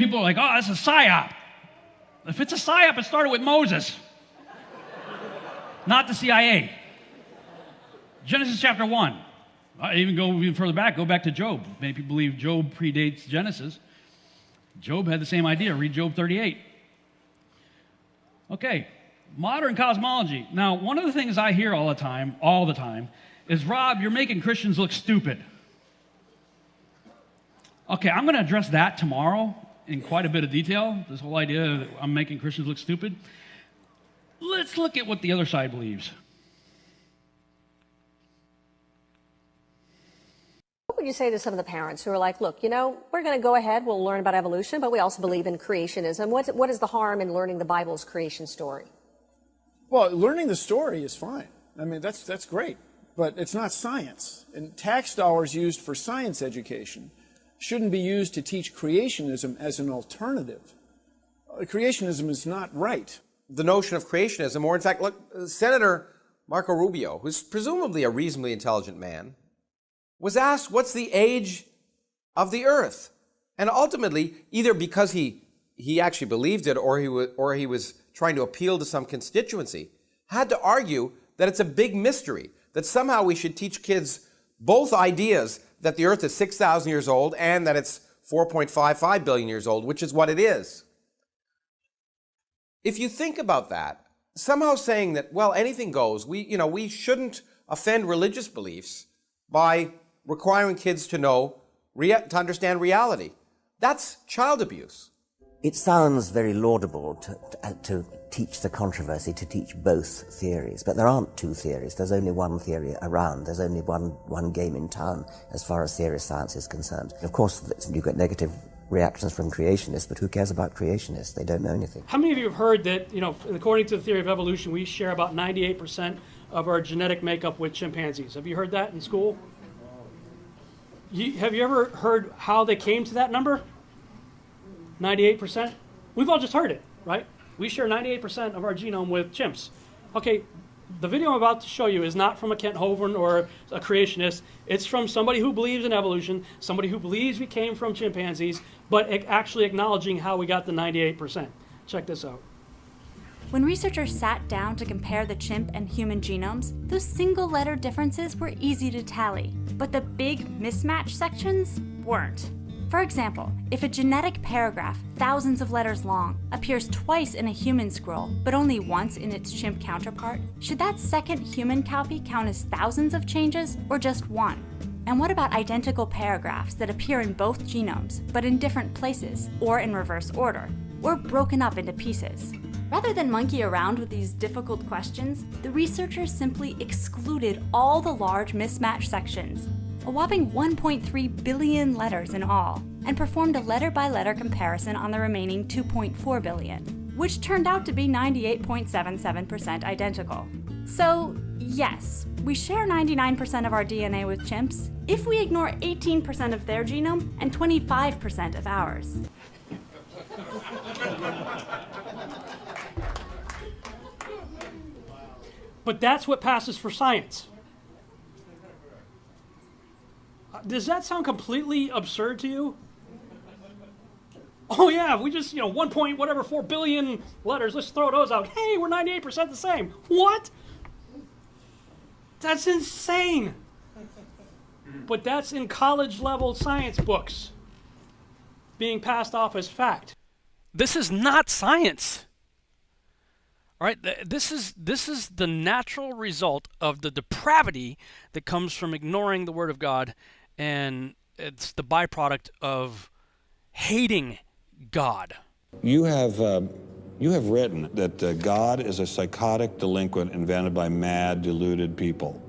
People are like, oh, that's a psyop. If it's a psyop, it started with Moses, not the CIA. Genesis chapter 1. I even go even further back, go back to Job. Many people believe Job predates Genesis. Job had the same idea. Read Job 38. Okay, modern cosmology. Now, one of the things I hear all the time, is, Rob, you're making Christians look stupid. Okay, I'm going to address that tomorrow in quite a bit of detail, this whole idea that I'm making Christians look stupid. Let's look at what the other side believes. What would you say to some of the parents who are like, look, we're going to go ahead, we'll learn about evolution, but we also believe in creationism. What is the harm in learning the Bible's creation story? Well, learning the story is fine. I mean, that's great, but it's not science. And tax dollars used for science education shouldn't be used to teach creationism as an alternative. Creationism is not right. The notion of creationism, or in fact, look, Senator Marco Rubio, who's presumably a reasonably intelligent man, was asked, what's the age of the earth? And ultimately, either because he actually believed it or he was trying to appeal to some constituency, had to argue that it's a big mystery, that somehow we should teach kids both ideas that the earth is 6,000 years old and that it's 4.55 billion years old, which is what it is. If you think about that, somehow saying that, well, anything goes, we shouldn't offend religious beliefs by requiring kids to understand reality. That's child abuse. It sounds very laudable to teach the controversy, to teach both theories, but there aren't two theories. There's only one theory around. There's only one game in town as far as serious science is concerned. Of course, you get negative reactions from creationists, but who cares about creationists? They don't know anything. How many of you have heard that, according to the theory of evolution, we share about 98% of our genetic makeup with chimpanzees? Have you heard that in school? Have you ever heard how they came to that number? 98%? We've all just heard it, right? We share 98% of our genome with chimps. Okay, the video I'm about to show you is not from a Kent Hovind or a creationist. It's from somebody who believes in evolution, somebody who believes we came from chimpanzees, but actually acknowledging how we got the 98%. Check this out. When researchers sat down to compare the chimp and human genomes, those single-letter differences were easy to tally, but the big mismatch sections weren't. For example, if a genetic paragraph, thousands of letters long, appears twice in a human scroll, but only once in its chimp counterpart, should that second human copy count as thousands of changes, or just one? And what about identical paragraphs that appear in both genomes, but in different places, or in reverse order, or broken up into pieces? Rather than monkey around with these difficult questions, the researchers simply excluded all the large mismatch sections, a whopping 1.3 billion letters in all, and performed a letter-by-letter comparison on the remaining 2.4 billion, which turned out to be 98.77% identical. So, yes, we share 99% of our DNA with chimps if we ignore 18% of their genome and 25% of ours. But that's what passes for science. Does that sound completely absurd to you? Oh yeah, we just, 4 billion letters, let's throw those out. Hey, we're 98% the same. What? That's insane. But that's in college-level science books being passed off as fact. This is not science. All right, this is the natural result of the depravity that comes from ignoring the Word of God, and it's the byproduct of hating God. You have written that God is a psychotic delinquent invented by mad, deluded people.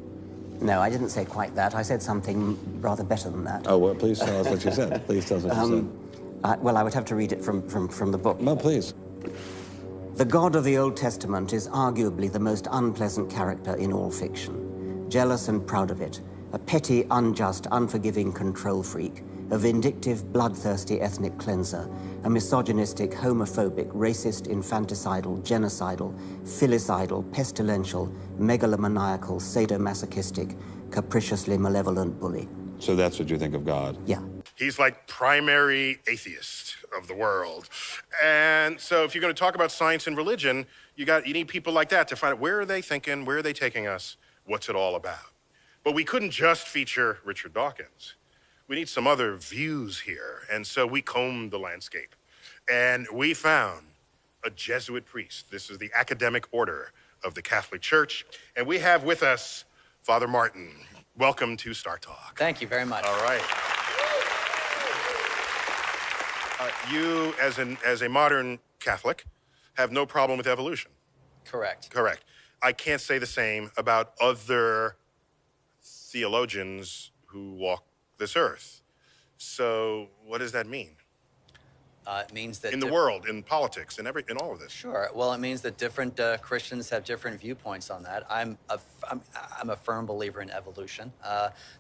No, I didn't say quite that. I said something rather better than that. Oh, well, please tell us what you said. Please tell us what you said. Well, I would have to read it from the book. No, please. The God of the Old Testament is arguably the most unpleasant character in all fiction. Jealous and proud of it, a petty, unjust, unforgiving control freak, a vindictive, bloodthirsty ethnic cleanser, a misogynistic, homophobic, racist, infanticidal, genocidal, filicidal, pestilential, megalomaniacal, sadomasochistic, capriciously malevolent bully. So that's what you think of God? Yeah. He's like primary atheist of the world. And so if you're going to talk about science and religion, you need people like that to find out where are they thinking, where are they taking us, what's it all about. But we couldn't just feature Richard Dawkins. We need some other views here. And so we combed the landscape. And we found a Jesuit priest. This is the academic order of the Catholic Church. And we have with us Father Martin. Welcome to Star Talk. Thank you very much. All right. You, as a modern Catholic, have no problem with evolution. Correct. Correct. I can't say the same about other theologians who walk this earth. So what does that mean? It means that in the world, in politics, in all of this. Sure. Well, it means that different Christians have different viewpoints on that. I'm a firm believer in evolution.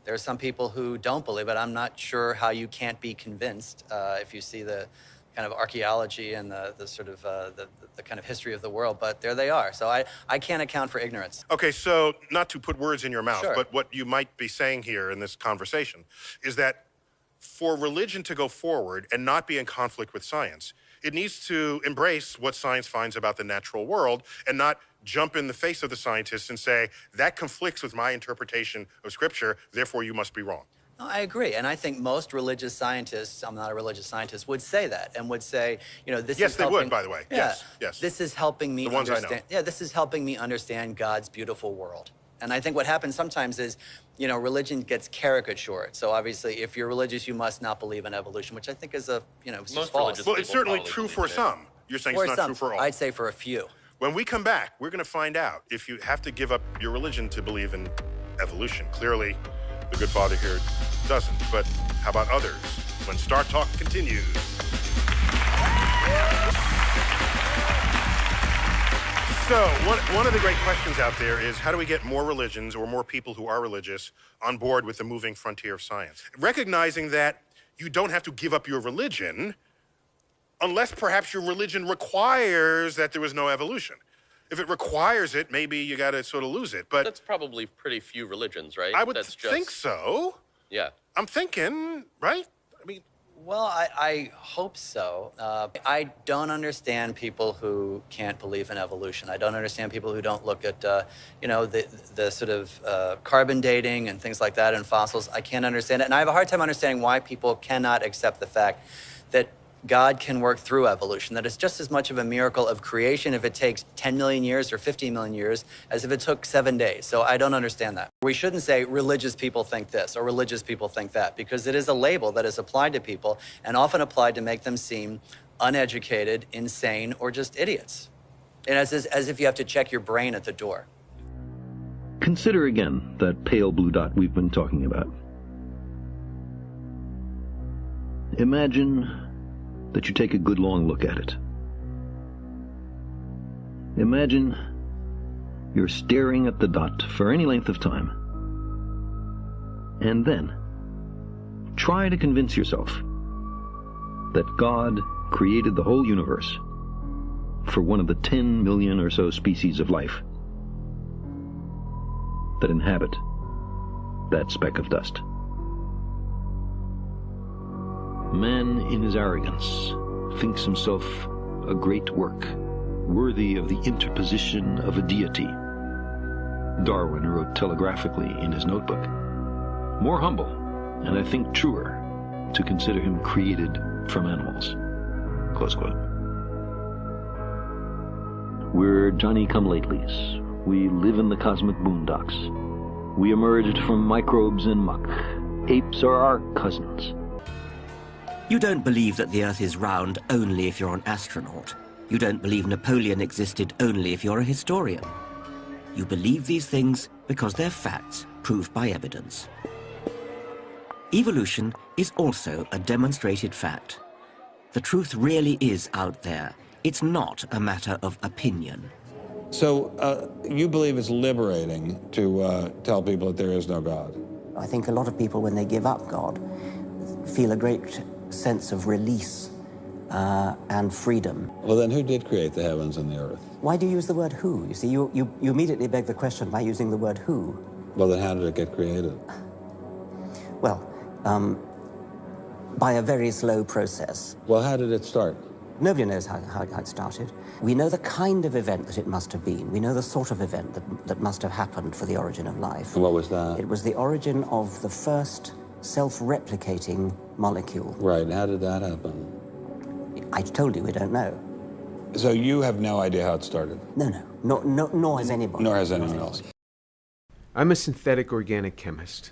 There are some people who don't believe it. I'm not sure how you can't be convinced if you see the kind of archaeology and the sort of the kind of history of the world. But there they are. So I can't account for ignorance. Okay, so not to put words in your mouth, Sure. but what you might be saying here in this conversation is that for religion to go forward and not be in conflict with science, it needs to embrace what science finds about the natural world and not jump in the face of the scientists and say, that conflicts with my interpretation of Scripture, therefore you must be wrong. No, I agree. And I think most religious scientists, I'm not a religious scientist, would say that and would say, you know, this Yes, is they helping, would, by the way. Yeah, Yes, yes. This is helping me The ones I know. understand. Yeah, this is helping me understand God's beautiful world. And I think what happens sometimes is, you know, religion gets caricatured. So obviously, if you're religious, you must not believe in evolution, which I think is Most false. Well, it's certainly true for some. You're saying it's not true for all. I'd say for a few. When we come back, we're going to find out if you have to give up your religion to believe in evolution. Clearly, the good father here doesn't. But how about others? When Star Talk continues. So one of the great questions out there is how do we get more religions or more people who are religious on board with the moving frontier of science? Recognizing that you don't have to give up your religion unless perhaps your religion requires that there was no evolution. If it requires it, maybe you got to sort of lose it. But that's probably pretty few religions, right? I would That's think so. Yeah. I'm thinking, right? I mean, well, I hope so. I don't understand people who can't believe in evolution. I don't understand people who don't look at, you know, the sort of carbon dating and things like that in fossils. I can't understand it. And I have a hard time understanding why people cannot accept the fact that God can work through evolution, that it's just as much of a miracle of creation if it takes 10 million years or 15 million years as if it took 7 days. So I don't understand that. We shouldn't say religious people think this or religious people think that, because it is a label that is applied to people and often applied to make them seem uneducated, insane, or just idiots. And as if you have to check your brain at the door. Consider again that pale blue dot we've been talking about. Imagine that you take a good long look at it. Imagine you're staring at the dot for any length of time. And then try to convince yourself that God created the whole universe for one of the 10 million or so species of life that inhabit that speck of dust. Man, in his arrogance, thinks himself a great work, worthy of the interposition of a deity. Darwin wrote telegraphically in his notebook, more humble, and I think truer, to consider him created from animals. Close quote. We're Johnny-come-latelys. We live in the cosmic boondocks. We emerged from microbes and muck. Apes are our cousins. You don't believe that the Earth is round only if you're an astronaut. You don't believe Napoleon existed only if you're a historian. You believe these things because they're facts proved by evidence. Evolution is also a demonstrated fact. The truth really is out there. It's not a matter of opinion. So you believe it's liberating to tell people that there is no God? I think a lot of people, when they give up God, feel a great sense of release and freedom. Well, then who did create the heavens and the earth? Why do you use the word who? You see, you immediately beg the question by using the word who. Well, then how did it get created? Well, by a very slow process. Well, how did it start? Nobody knows how it started. We know the kind of event that it must have been. We know the sort of event that must have happened for the origin of life. And what was that? It was the origin of the first self-replicating molecule. Right, and how did that happen? I told you we don't know. So you have no idea how it started? No, nor has anybody. Nor has anyone else. I'm a synthetic organic chemist.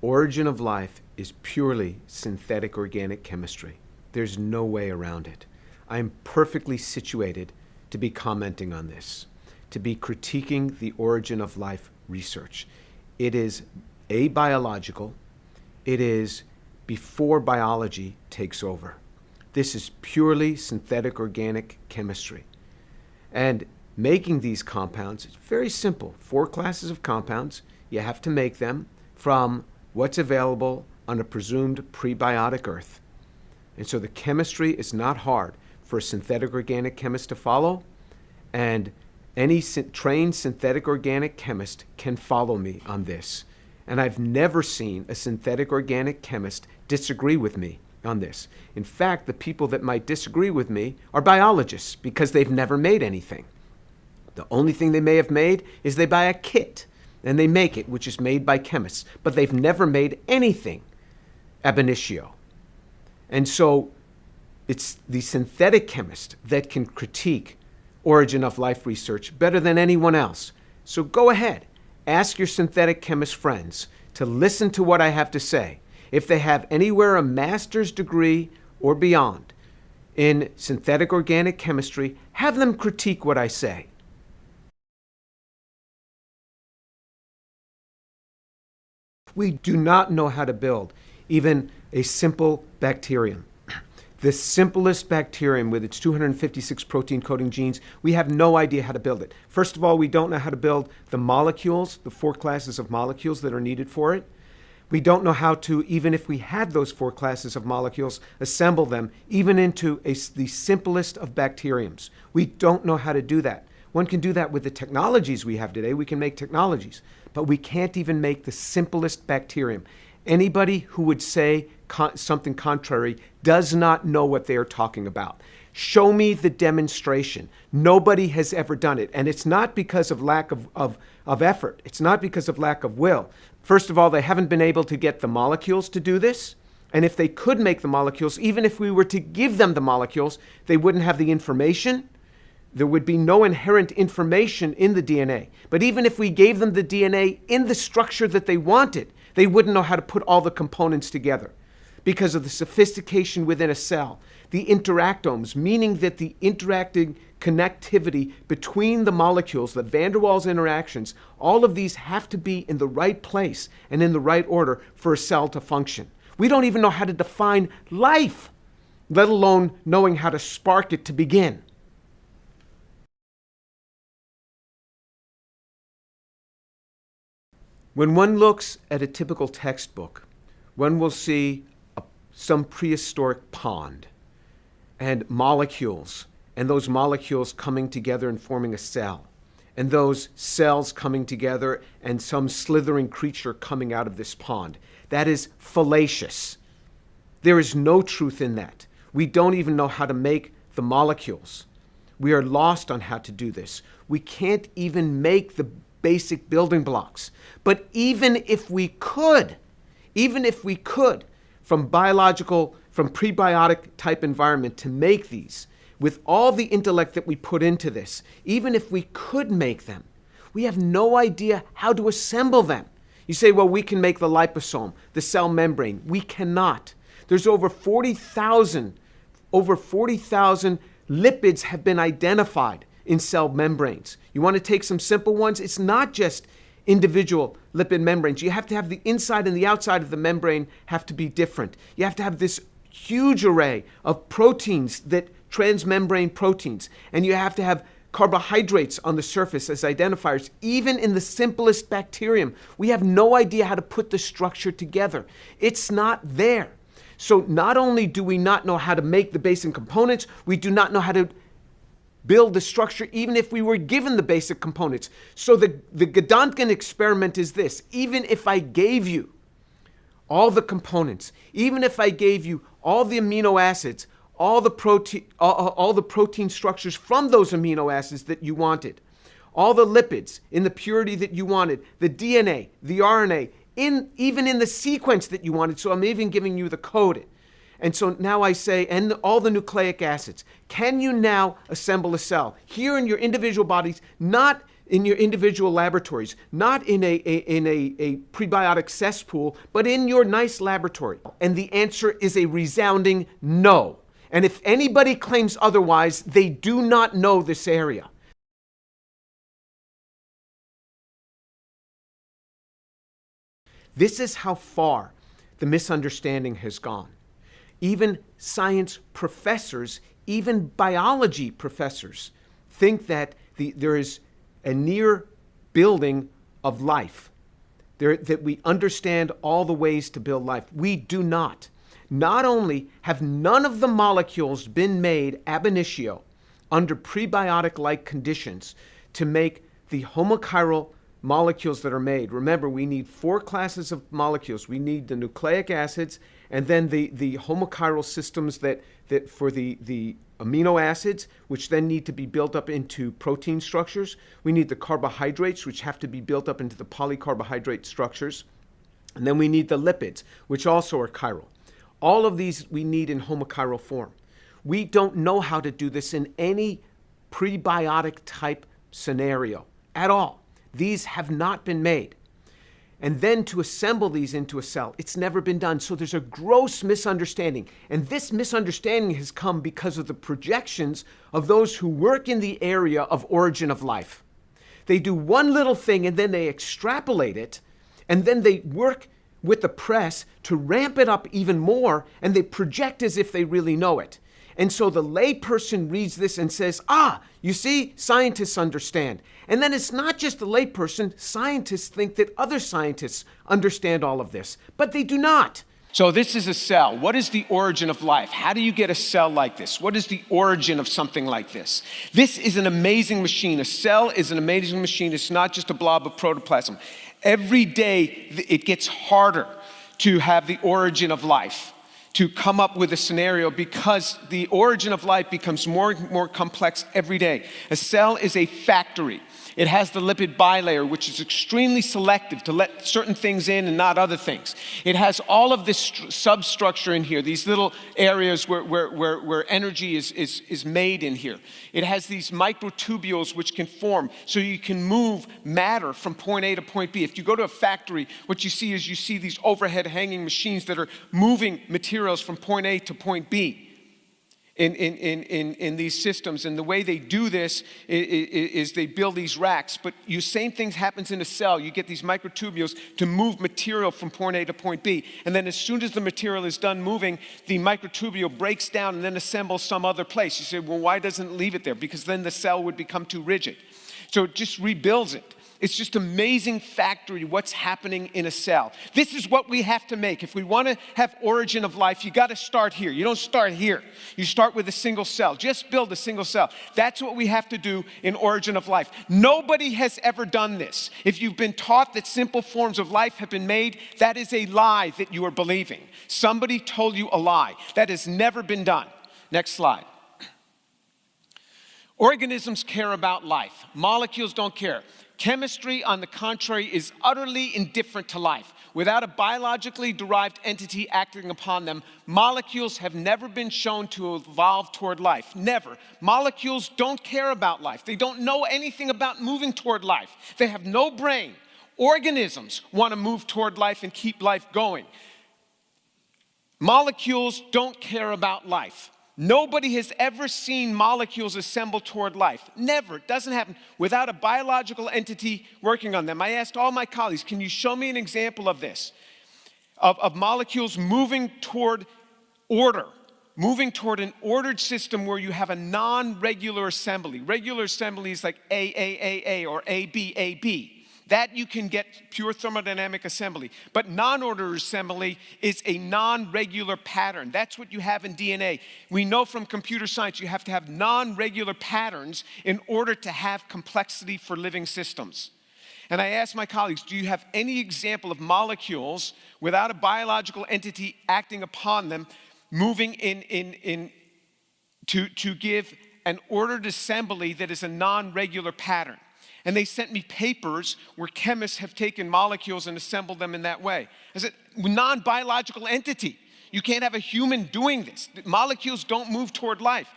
Origin of life is purely synthetic organic chemistry. There's no way around it. I'm perfectly situated to be commenting on this, to be critiquing the origin of life research. It is abiological. It is before biology takes over. This is purely synthetic organic chemistry. And making these compounds is very simple. 4 classes of compounds. You have to make them from what's available on a presumed prebiotic Earth. And so the chemistry is not hard for a synthetic organic chemist to follow, and any trained synthetic organic chemist can follow me on this. And I've never seen a synthetic organic chemist disagree with me on this. In fact, the people that might disagree with me are biologists because they've never made anything. The only thing they may have made is they buy a kit and they make it, which is made by chemists, but they've never made anything ab initio. And so it's the synthetic chemist that can critique origin of life research better than anyone else. So go ahead, ask your synthetic chemist friends to listen to what I have to say. If they have anywhere a master's degree or beyond in synthetic organic chemistry, have them critique what I say. We do not know how to build even a simple bacterium. The simplest bacterium with its 256 protein coding genes, we have no idea how to build it. First of all, we don't know how to build the molecules, the 4 classes of molecules that are needed for it. We don't know how to, even if we had those 4 classes of molecules, assemble them even into the simplest of bacteriums. We don't know how to do that. One can do that with the technologies we have today. We can make technologies, but we can't even make the simplest bacterium. Anybody who would say something contrary does not know what they are talking about. Show me the demonstration. Nobody has ever done it. And it's not because of lack of effort. It's not because of lack of will. First of all, they haven't been able to get the molecules to do this. And if they could make the molecules, even if we were to give them the molecules, they wouldn't have the information. There would be no inherent information in the DNA. But even if we gave them the DNA in the structure that they wanted, they wouldn't know how to put all the components together because of the sophistication within a cell. The interactomes, meaning that the interacting connectivity between the molecules, the van der Waals interactions, all of these have to be in the right place and in the right order for a cell to function. We don't even know how to define life, let alone knowing how to spark it to begin. When one looks at a typical textbook, one will see some prehistoric pond and molecules, and those molecules coming together and forming a cell, and those cells coming together and some slithering creature coming out of this pond. That is fallacious. There is no truth in that. We don't even know how to make the molecules. We are lost on how to do this. We can't even make the basic building blocks. But even if we could, from prebiotic type environment to make these, with all the intellect that we put into this, even if we could make them, we have no idea how to assemble them. You say, well, we can make the liposome, the cell membrane. We cannot. There's over 40,000 lipids have been identified in cell membranes. You want to take some simple ones? It's not just individual lipid membranes. You have to have the inside and the outside of the membrane have to be different. You have to have this huge array of proteins, that transmembrane proteins, and you have to have carbohydrates on the surface as identifiers. Even in the simplest bacterium, we have no idea how to put the structure together. It's not there. So not only do we not know how to make the basic components, we do not know how to build the structure even if we were given the basic components. So the Gedanken experiment is this: even if I gave you all the components, even if I gave you all the amino acids, all the protein structures from those amino acids that you wanted, all the lipids in the purity that you wanted, the DNA, the RNA, even in the sequence that you wanted. So I'm even giving you the code. And so now I say, and all the nucleic acids. Can you now assemble a cell here in your individual bodies, not in your individual laboratories, not in a prebiotic cesspool, but in your nice laboratory? And the answer is a resounding no. And if anybody claims otherwise, they do not know this area. This is how far the misunderstanding has gone. Even science professors, even biology professors, think that there is a near building of life, that we understand all the ways to build life. We do not. Not only have none of the molecules been made ab initio under prebiotic-like conditions to make the homochiral molecules that are made. Remember, we need 4 classes of molecules. We need the nucleic acids, and then the homochiral systems that for the amino acids, which then need to be built up into protein structures. We need the carbohydrates, which have to be built up into the polycarbohydrate structures. And then we need the lipids, which also are chiral. All of these we need in homochiral form. We don't know how to do this in any prebiotic type scenario at all. These have not been made. And then to assemble these into a cell, it's never been done. So there's a gross misunderstanding. And this misunderstanding has come because of the projections of those who work in the area of origin of life. They do one little thing and then they extrapolate it, and then they work with the press to ramp it up even more, and they project as if they really know it. And so the layperson reads this and says, you see, scientists understand. And then it's not just the layperson. Scientists think that other scientists understand all of this, but they do not. So this is a cell. What is the origin of life? How do you get a cell like this? What is the origin of something like this? This is an amazing machine. A cell is an amazing machine. It's not just a blob of protoplasm. Every day it gets harder to have the origin of life, to come up with a scenario, because the origin of life becomes more and more complex every day. A cell is a factory. It has the lipid bilayer, which is extremely selective to let certain things in and not other things. It has all of this substructure in here, these little areas where energy is made in here. It has these microtubules which can form so you can move matter from point A to point B. If you go to a factory, what you see is these overhead hanging machines that are moving materials from point A to point B. In these systems. And the way they do this is they build these racks. But same thing happens in a cell. You get these microtubules to move material from point A to point B. And then as soon as the material is done moving, the microtubule breaks down and then assembles some other place. You say, well, why doesn't it leave it there? Because then the cell would become too rigid. So it just rebuilds it. It's just amazing factory what's happening in a cell. This is what we have to make. If we want to have origin of life, you got to start here. You don't start here. You start with a single cell. Just build a single cell. That's what we have to do in origin of life. Nobody has ever done this. If you've been taught that simple forms of life have been made, that is a lie that you are believing. Somebody told you a lie. That has never been done. Next slide. Organisms care about life. Molecules don't care. Chemistry, on the contrary, is utterly indifferent to life. Without a biologically derived entity acting upon them, molecules have never been shown to evolve toward life. Never. Molecules don't care about life. They don't know anything about moving toward life. They have no brain. Organisms want to move toward life and keep life going. Molecules don't care about life. Nobody has ever seen molecules assemble toward life. Never. It doesn't happen without a biological entity working on them. I asked all my colleagues, can you show me an example of this? Of molecules moving toward order, moving toward an ordered system where you have a non-regular assembly. Regular assembly is like A, or A, B. That you can get pure thermodynamic assembly. But non-ordered assembly is a non-regular pattern. That's what you have in DNA. We know from computer science you have to have non-regular patterns in order to have complexity for living systems. And I asked my colleagues, do you have any example of molecules without a biological entity acting upon them moving to give an ordered assembly that is a non-regular pattern. And they sent me papers where chemists have taken molecules and assembled them in that way. I said, non-biological entity. You can't have a human doing this. Molecules don't move toward life.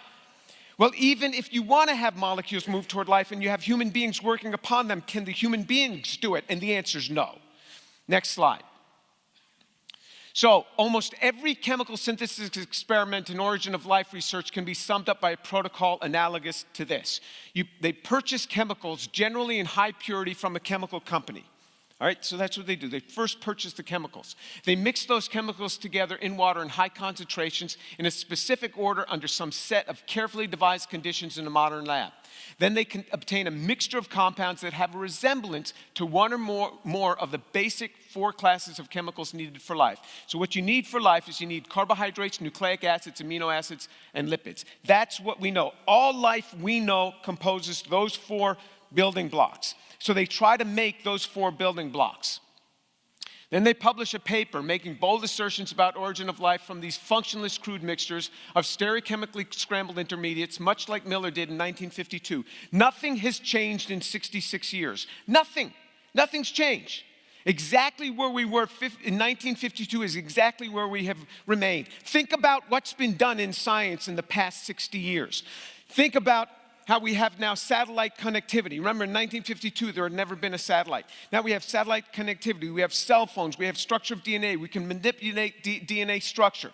Well, even if you want to have molecules move toward life and you have human beings working upon them, can the human beings do it? And the answer is no. Next slide. So almost every chemical synthesis experiment in origin of life research can be summed up by a protocol analogous to this. They purchase chemicals, generally in high purity, from a chemical company. All right, so that's what they do. They first purchase the chemicals. They mix those chemicals together in water in high concentrations in a specific order under some set of carefully devised conditions in a modern lab. Then they can obtain a mixture of compounds that have a resemblance to one or more of the basic 4 classes of chemicals needed for life. So what you need for life is you need carbohydrates, nucleic acids, amino acids, and lipids. That's what we know. All life we know composes those 4 building blocks. So they try to make those 4 building blocks. Then they publish a paper making bold assertions about origin of life from these functionless crude mixtures of stereochemically scrambled intermediates, much like Miller did in 1952. Nothing has changed in 66 years. Nothing. Nothing's changed. Exactly where we were in 1952 is exactly where we have remained. Think about what's been done in science in the past 60 years. Think about how we have now satellite connectivity. Remember, in 1952, there had never been a satellite. Now we have satellite connectivity. We have cell phones. We have structure of DNA. We can manipulate DNA structure.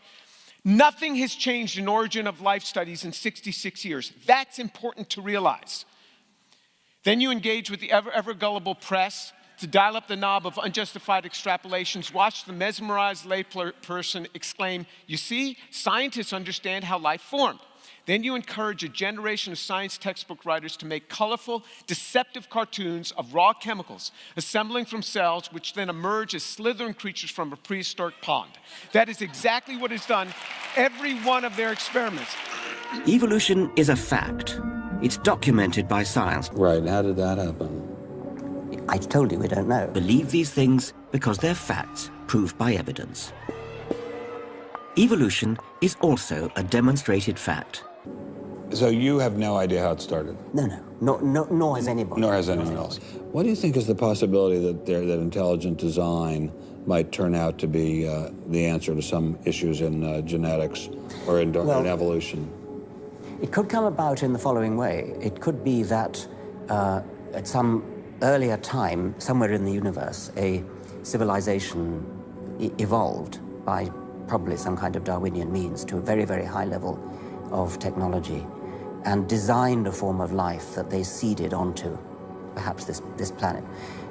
Nothing has changed in origin of life studies in 66 years. That's important to realize. Then you engage with the ever gullible press to dial up the knob of unjustified extrapolations. Watch the mesmerized layperson exclaim, "You see, scientists understand how life formed." Then you encourage a generation of science textbook writers to make colorful, deceptive cartoons of raw chemicals assembling from cells which then emerge as slithering creatures from a prehistoric pond. That is exactly what is done every one of their experiments. Evolution is a fact. It's documented by science. Right, how did that happen? I told you we don't know. Believe these things because they're facts proved by evidence. Evolution is also a demonstrated fact. So you have no idea how it started? No, nor has anybody. Nor has anyone else. What do you think is the possibility that intelligent design might turn out to be the answer to some issues in genetics or in evolution? It could come about in the following way. It could be that at some earlier time, somewhere in the universe, a civilization evolved by probably some kind of Darwinian means to a very, very high level of technology and designed a form of life that they seeded onto, perhaps this planet.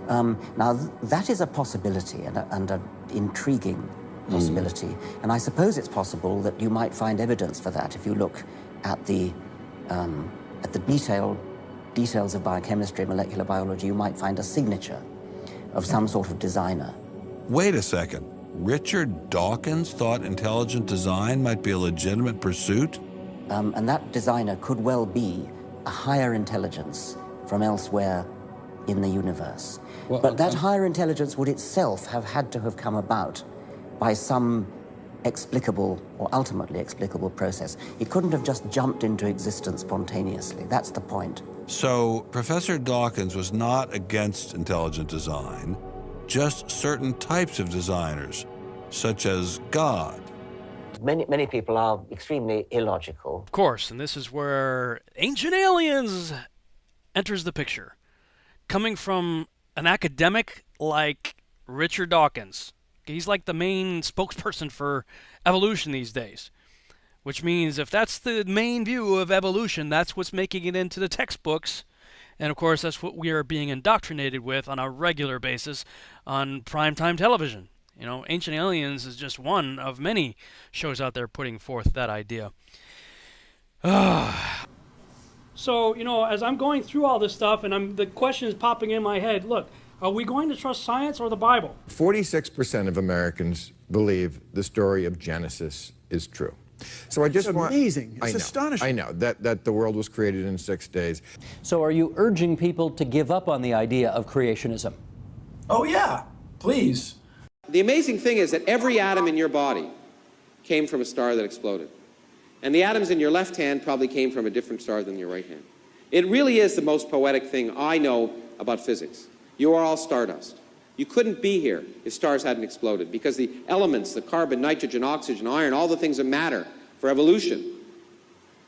Now, that is a possibility and an intriguing possibility. And I suppose it's possible that you might find evidence for that if you look at the details of biochemistry, molecular biology. You might find a signature of some sort of designer. Wait a second. Richard Dawkins thought intelligent design might be a legitimate pursuit? And that designer could well be a higher intelligence from elsewhere in the universe. Well, but that higher intelligence would itself have had to have come about by some explicable or ultimately explicable process. It couldn't have just jumped into existence spontaneously. That's the point. So Professor Dawkins was not against intelligent design, just certain types of designers, such as God. Many people are extremely illogical. Of course, and this is where Ancient Aliens enters the picture. Coming from an academic like Richard Dawkins. He's like the main spokesperson for evolution these days. Which means if that's the main view of evolution, that's what's making it into the textbooks. And of course, that's what we are being indoctrinated with on a regular basis on primetime television. You know, Ancient Aliens is just one of many shows out there putting forth that idea. So, you know, as I'm going through all this stuff and the question is popping in my head, look, are we going to trust science or the Bible? 46% of Americans believe the story of Genesis is true. So I just want... It's amazing. It's astonishing. I know, that the world was created in 6 days. So are you urging people to give up on the idea of creationism? Oh, yeah. Please. The amazing thing is that every atom in your body came from a star that exploded. And the atoms in your left hand probably came from a different star than your right hand. It really is the most poetic thing I know about physics. You are all stardust. You couldn't be here if stars hadn't exploded, because the elements, the carbon, nitrogen, oxygen, iron, all the things that matter for evolution,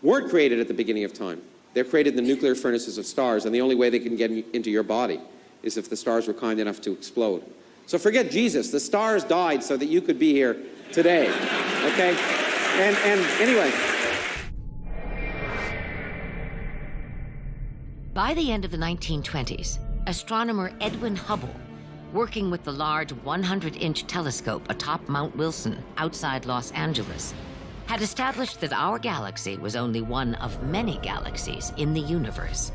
weren't created at the beginning of time. They're created in the nuclear furnaces of stars, and the only way they can get into your body is if the stars were kind enough to explode. So forget Jesus. The stars died so that you could be here today, okay? And anyway. By the end of the 1920s, astronomer Edwin Hubble, working with the large 100-inch telescope atop Mount Wilson outside Los Angeles, had established that our galaxy was only one of many galaxies in the universe.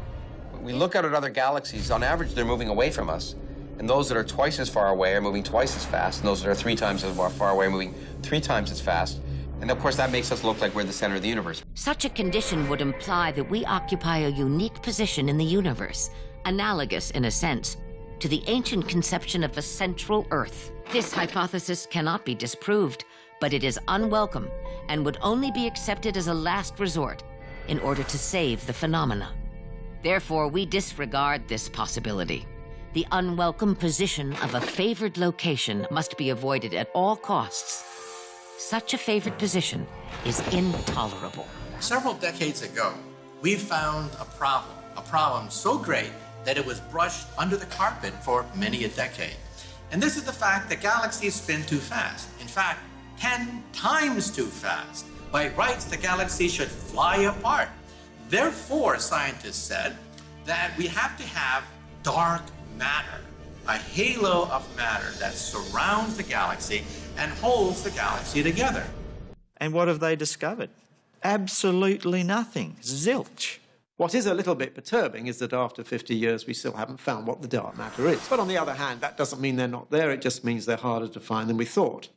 When we look out at other galaxies, on average, they're moving away from us. And those that are twice as far away are moving twice as fast. And those that are 3 times as far away are moving 3 times as fast. And of course, that makes us look like we're the center of the universe. Such a condition would imply that we occupy a unique position in the universe, analogous, in a sense, to the ancient conception of a central Earth. This hypothesis cannot be disproved, but it is unwelcome and would only be accepted as a last resort in order to save the phenomena. Therefore, we disregard this possibility. The unwelcome position of a favored location must be avoided at all costs. Such a favored position is intolerable. Several decades ago, we found a problem so great that it was brushed under the carpet for many a decade. And this is the fact that galaxies spin too fast. In fact, 10 times too fast. By rights, the galaxy should fly apart. Therefore, scientists said that we have to have dark matter, a halo of matter that surrounds the galaxy and holds the galaxy together. And what have they discovered? Absolutely nothing. Zilch. What is a little bit perturbing is that after 50 years, we still haven't found what the dark matter is. But on the other hand, that doesn't mean they're not there. It just means they're harder to find than we thought.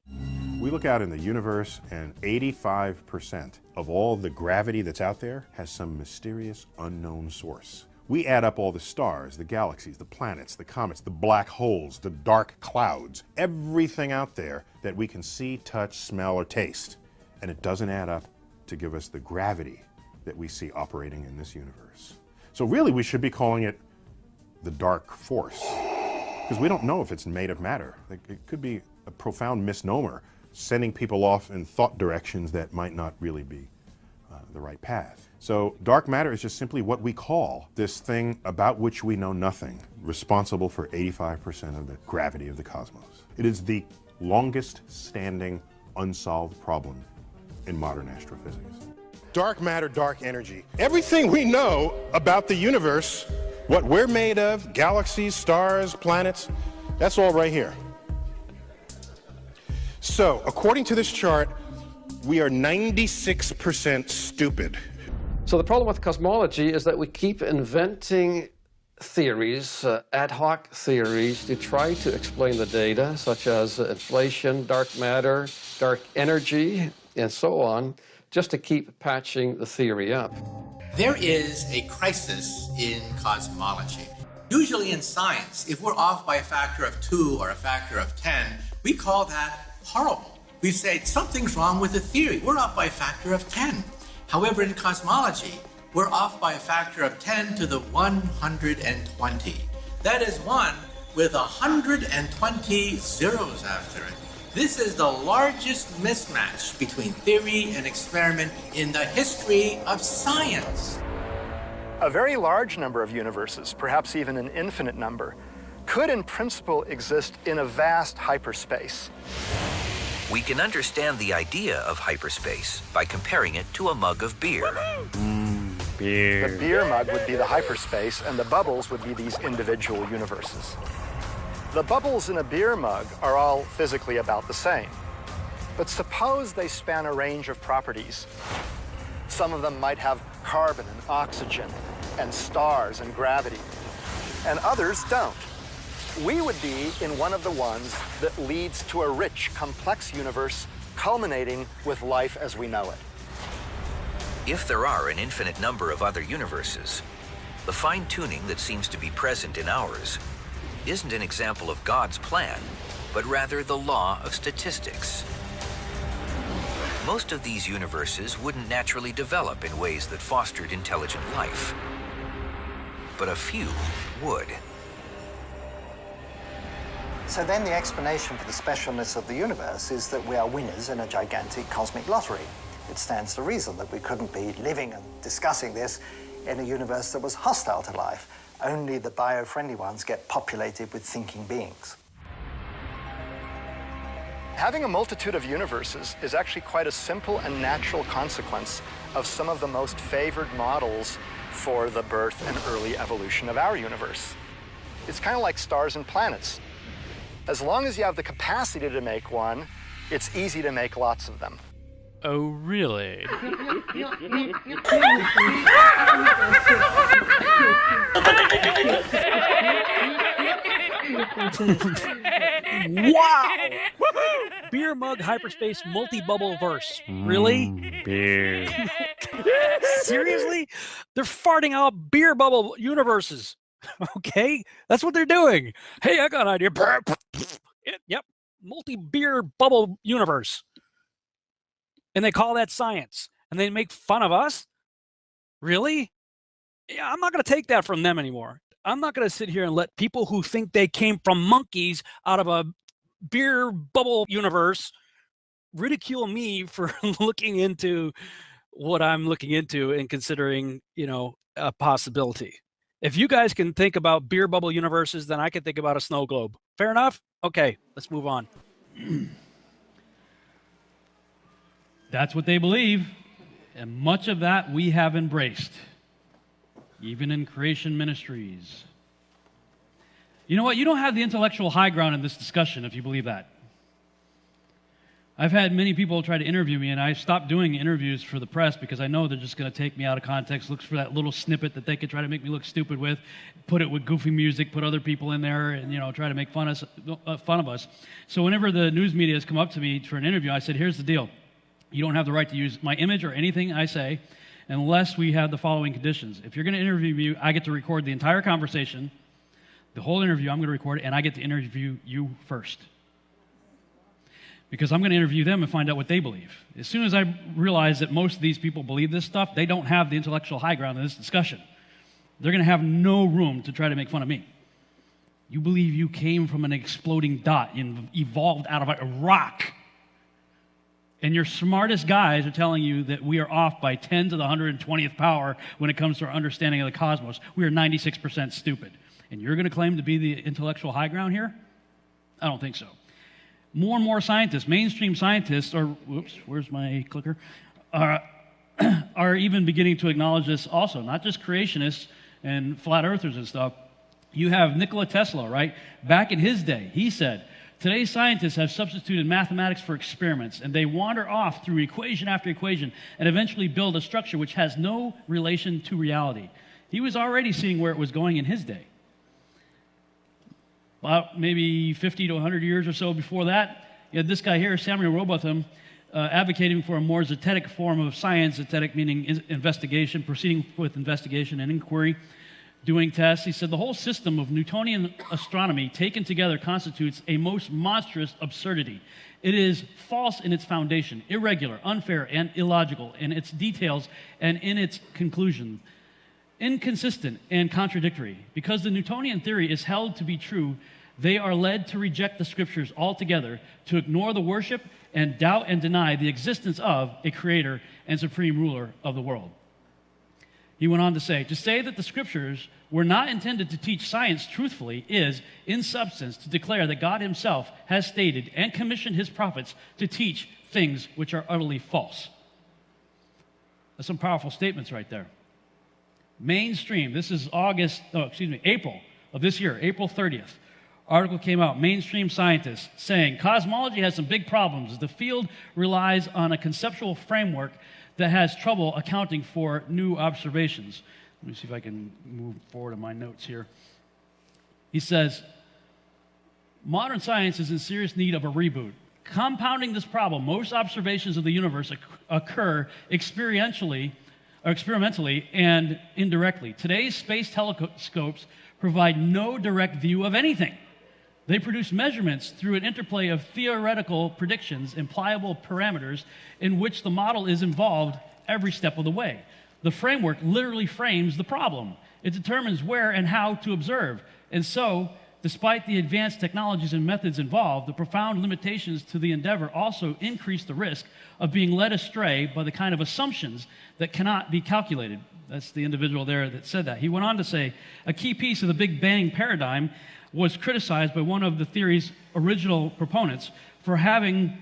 We look out in the universe, and 85% of all the gravity that's out there has some mysterious unknown source. We add up all the stars, the galaxies, the planets, the comets, the black holes, the dark clouds, everything out there that we can see, touch, smell, or taste. And it doesn't add up to give us the gravity that we see operating in this universe. So really, we should be calling it the dark force, because we don't know if it's made of matter. It could be a profound misnomer, sending people off in thought directions that might not really be the right path. So dark matter is just simply what we call this thing about which we know nothing, responsible for 85% of the gravity of the cosmos. It is the longest standing unsolved problem in modern astrophysics. Dark matter, dark energy. Everything we know about the universe, what we're made of, galaxies, stars, planets, that's all right here. So, according to this chart, we are 96% stupid. So the problem with cosmology is that we keep inventing theories, ad hoc theories, to try to explain the data, such as inflation, dark matter, dark energy, and so on, just to keep patching the theory up. There is a crisis in cosmology. Usually in science, if we're off by a factor of 2 or a factor of 10, we call that horrible. We say something's wrong with the theory. We're off by a factor of 10. However, in cosmology, we're off by a factor of 10 to the 120. That is 1 with 120 zeros after it. This is the largest mismatch between theory and experiment in the history of science. A very large number of universes, perhaps even an infinite number, could in principle exist in a vast hyperspace. We can understand the idea of hyperspace by comparing it to a mug of beer. Beer. The beer mug would be the hyperspace, and the bubbles would be these individual universes. The bubbles in a beer mug are all physically about the same. But suppose they span a range of properties. Some of them might have carbon and oxygen, and stars and gravity, and others don't. We would be in one of the ones that leads to a rich, complex universe culminating with life as we know it. If there are an infinite number of other universes, the fine-tuning that seems to be present in ours isn't an example of God's plan, but rather the law of statistics. Most of these universes wouldn't naturally develop in ways that fostered intelligent life, but a few would. So then the explanation for the specialness of the universe is that we are winners in a gigantic cosmic lottery. It stands to reason that we couldn't be living and discussing this in a universe that was hostile to life. Only the bio-friendly ones get populated with thinking beings. Having a multitude of universes is actually quite a simple and natural consequence of some of the most favored models for the birth and early evolution of our universe. It's kind of like stars and planets. As long as you have the capacity to make one, it's easy to make lots of them. Oh, really? Wow! Beer mug hyperspace multi-bubble verse. Really? Beer. Seriously? They're farting out beer bubble universes. Okay? That's what they're doing. Hey, I got an idea. Yep. Multi-beer bubble universe. And they call that science. And they make fun of us? Really? Yeah, I'm not going to take that from them anymore. I'm not going to sit here and let people who think they came from monkeys out of a beer bubble universe ridicule me for looking into what I'm looking into and considering, a possibility. If you guys can think about beer bubble universes, then I can think about a snow globe. Fair enough? Okay, let's move on. That's what they believe, and much of that we have embraced, even in creation ministries. You know what? You don't have the intellectual high ground in this discussion if you believe that. I've had many people try to interview me, and I stopped doing interviews for the press because I know they're just going to take me out of context, look for that little snippet that they could try to make me look stupid with, put it with goofy music, put other people in there, and try to make fun of us. So whenever the news media has come up to me for an interview, I said, here's the deal. You don't have the right to use my image or anything I say unless we have the following conditions. If you're going to interview me, I get to record the entire conversation, the whole interview I'm going to record, and I get to interview you first. Because I'm going to interview them and find out what they believe. As soon as I realize that most of these people believe this stuff, they don't have the intellectual high ground in this discussion. They're going to have no room to try to make fun of me. You believe you came from an exploding dot and evolved out of a rock. And your smartest guys are telling you that we are off by 10 to the 120th power when it comes to our understanding of the cosmos. We are 96% stupid. And you're going to claim to be the intellectual high ground here? I don't think so. More and more scientists, mainstream scientists, where's my clicker, are even beginning to acknowledge this also, not just creationists and flat earthers and stuff. You have Nikola Tesla, right? Back in his day, he said, today's scientists have substituted mathematics for experiments, and they wander off through equation after equation and eventually build a structure which has no relation to reality. He was already seeing where it was going in his day. About maybe 50 to 100 years or so before that, you had this guy here, Samuel Robotham, advocating for a more zetetic form of science, zetetic meaning investigation, proceeding with investigation and inquiry, doing tests. He said the whole system of Newtonian astronomy taken together constitutes a most monstrous absurdity. It is false in its foundation, irregular, unfair, and illogical in its details and in its conclusion, inconsistent and contradictory. Because the Newtonian theory is held to be true, they are led to reject the scriptures altogether, to ignore the worship and doubt and deny the existence of a creator and supreme ruler of the world. He went on to say that the scriptures were not intended to teach science truthfully is, in substance, to declare that God himself has stated and commissioned his prophets to teach things which are utterly false. That's some powerful statements right there. Mainstream, this is April of this year, April 30th. Article came out, mainstream scientists saying cosmology has some big problems. The field relies on a conceptual framework that has trouble accounting for new observations. Let me see if I can move forward in my notes here. He says, modern science is in serious need of a reboot. Compounding this problem, most observations of the universe occur experimentally and indirectly. Today's space telescopes provide no direct view of anything. They produce measurements through an interplay of theoretical predictions and pliable parameters in which the model is involved every step of the way. The framework literally frames the problem. It determines where and how to observe. And so, despite the advanced technologies and methods involved, the profound limitations to the endeavor also increase the risk of being led astray by the kind of assumptions that cannot be calculated. That's the individual there that said that. He went on to say, a key piece of the Big Bang paradigm was criticized by one of the theory's original proponents for having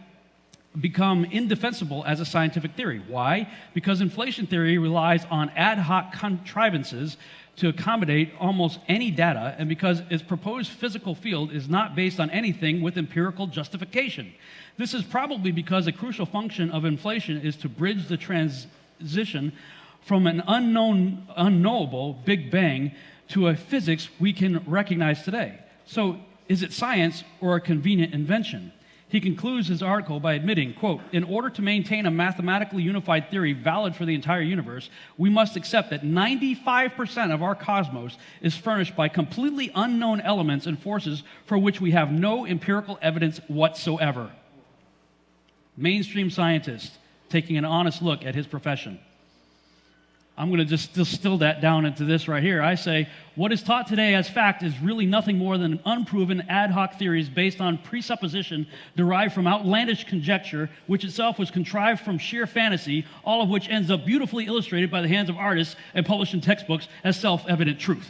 become indefensible as a scientific theory. Why? Because inflation theory relies on ad hoc contrivances to accommodate almost any data, and because its proposed physical field is not based on anything with empirical justification. This is probably because a crucial function of inflation is to bridge the transition from an unknowable Big Bang to a physics we can recognize today. So, is it science or a convenient invention? He concludes his article by admitting, quote, in order to maintain a mathematically unified theory valid for the entire universe, we must accept that 95% of our cosmos is furnished by completely unknown elements and forces for which we have no empirical evidence whatsoever. Mainstream scientist taking an honest look at his profession. I'm going to just distill that down into this right here. I say, what is taught today as fact is really nothing more than unproven ad hoc theories based on presupposition derived from outlandish conjecture, which itself was contrived from sheer fantasy, all of which ends up beautifully illustrated by the hands of artists and published in textbooks as self-evident truth.